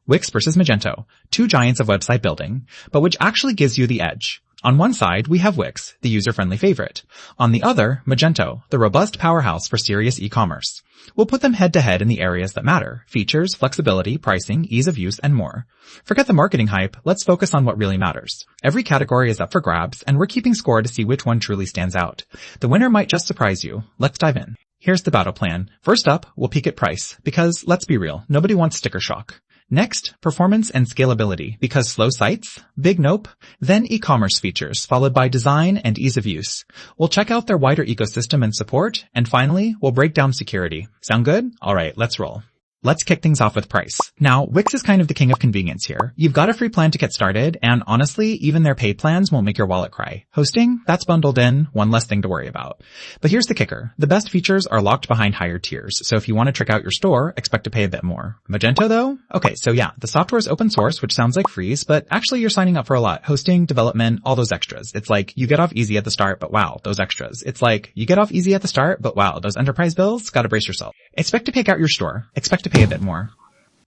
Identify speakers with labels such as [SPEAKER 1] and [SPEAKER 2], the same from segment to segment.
[SPEAKER 1] Wix versus Magento, two giants of website building, but which actually gives you the edge. On one side, we have Wix, the user-friendly favorite. On the other, Magento, the robust powerhouse for serious e-commerce. We'll put them head-to-head in the areas that matter: features, flexibility, pricing, ease of use, and more. Forget the marketing hype, let's focus on what really matters. Every category is up for grabs, and we're keeping score to see which one truly stands out. The winner might just surprise you. Let's dive in. Here's the battle plan. First up, we'll peek at price, because let's be real, nobody wants sticker shock. Next, performance and scalability, because slow sites, big nope, then e-commerce features, followed by design and ease of use. We'll check out their wider ecosystem and support, and finally, we'll break down security. Sound good? Alright, let's roll. Let's kick things off with price. Now, Wix is kind of the king of convenience here. You've got a free plan to get started, and honestly, even their paid plans won't make your wallet cry. Hosting? That's bundled in, one less thing to worry about. But here's the kicker. The best features are locked behind higher tiers, so if you want to trick out your store, expect to pay a bit more. Magento though? Okay, so yeah, the software is open source, which sounds like freeze, but actually you're signing up for a lot. Hosting, development, all those extras. It's like, you get off easy at the start, but wow, those extras. It's like, you get off easy at the start, but wow, those enterprise bills? Gotta brace yourself. Expect to pick out your store. Expect to pay a bit more.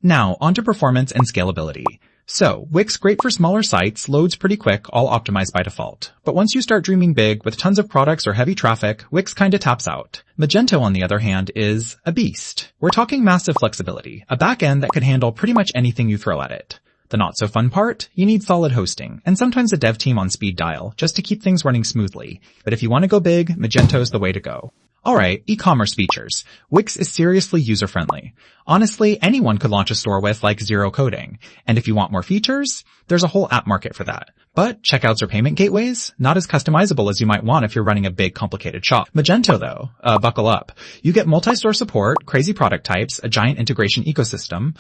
[SPEAKER 1] Now, onto performance and scalability. So, Wix, great for smaller sites, loads pretty quick, all optimized by default. But once you start dreaming big with tons of products or heavy traffic, Wix kinda taps out. Magento, on the other hand, is a beast. We're talking massive flexibility, a backend that could handle pretty much anything you throw at it. The not so fun part? You need solid hosting, and sometimes a dev team on speed dial, just to keep things running smoothly. But if you want to go big, Magento's the way to go. Alright, e-commerce features. Wix is seriously user-friendly. Honestly, anyone could launch a store with like zero coding. And if you want more features, there's a whole app market for that. But checkouts or payment gateways? Not as customizable as you might want if you're running a big complicated shop. Magento though, buckle up. You get multi-store support, crazy product types, a giant integration ecosystem,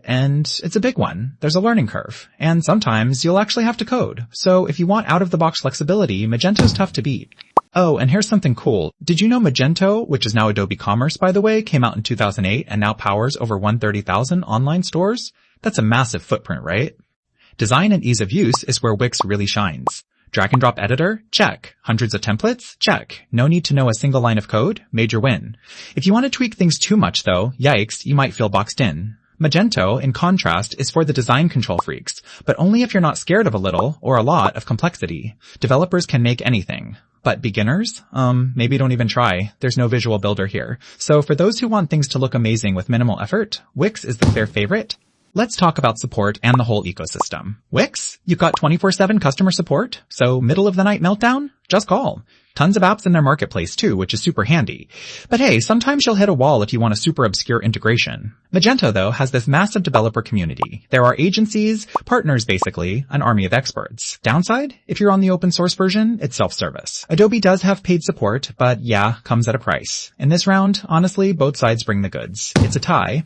[SPEAKER 1] and it's a big one, there's a learning curve. And sometimes you'll actually have to code. So if you want out-of-the-box flexibility, Magento's tough to beat. Oh, and here's something cool. Did you know Magento, which is now Adobe Commerce by the way, came out in 2008 and now powers over 130,000 online stores? That's a massive footprint, right? Design and ease of use is where Wix really shines. Drag and drop editor? Check. Hundreds of templates? Check. No need to know a single line of code? Major win. If you want to tweak things too much though, yikes, you might feel boxed in. Magento, in contrast, is for the design control freaks, but only if you're not scared of a little, or a lot, of complexity. Developers can make anything. But beginners? Maybe don't even try. There's no visual builder here. So for those who want things to look amazing with minimal effort, Wix is the clear favorite. Let's talk about support and the whole ecosystem. Wix? You've got 24/7 customer support? So middle of the night meltdown? Just call. Tons of apps in their marketplace too, which is super handy. But hey, sometimes you'll hit a wall if you want a super obscure integration. Magento though has this massive developer community. There are agencies, partners basically, an army of experts. Downside? If you're on the open source version, it's self-service. Adobe does have paid support, but yeah, comes at a price. In this round, honestly, both sides bring the goods. It's a tie.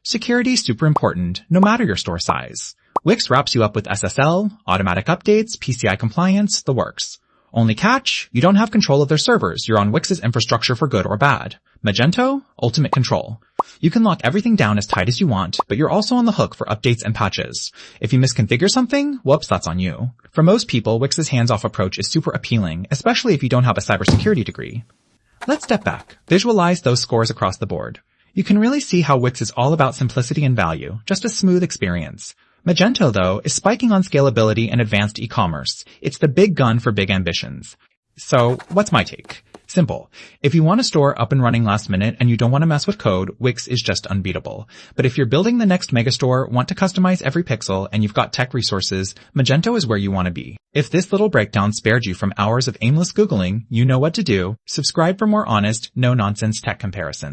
[SPEAKER 1] Security super important, no matter your store size. Wix wraps you up with SSL, automatic updates, PCI compliance, the works. Only catch, you don't have control of their servers. You're on Wix's infrastructure for good or bad. Magento, ultimate control. You can lock everything down as tight as you want, but you're also on the hook for updates and patches. If you misconfigure something, whoops, that's on you. For most people, Wix's hands-off approach is super appealing, especially if you don't have a cybersecurity degree. Let's step back. Visualize those scores across the board. You can really see how Wix is all about simplicity and value, just a smooth experience. Magento, though, is spiking on scalability and advanced e-commerce. It's the big gun for big ambitions. So, what's my take? Simple. If you want a store up and running last minute and you don't want to mess with code, Wix is just unbeatable. But if you're building the next megastore, want to customize every pixel, and you've got tech resources, Magento is where you want to be. If this little breakdown spared you from hours of aimless Googling, you know what to do. Subscribe for more honest, no-nonsense tech comparison.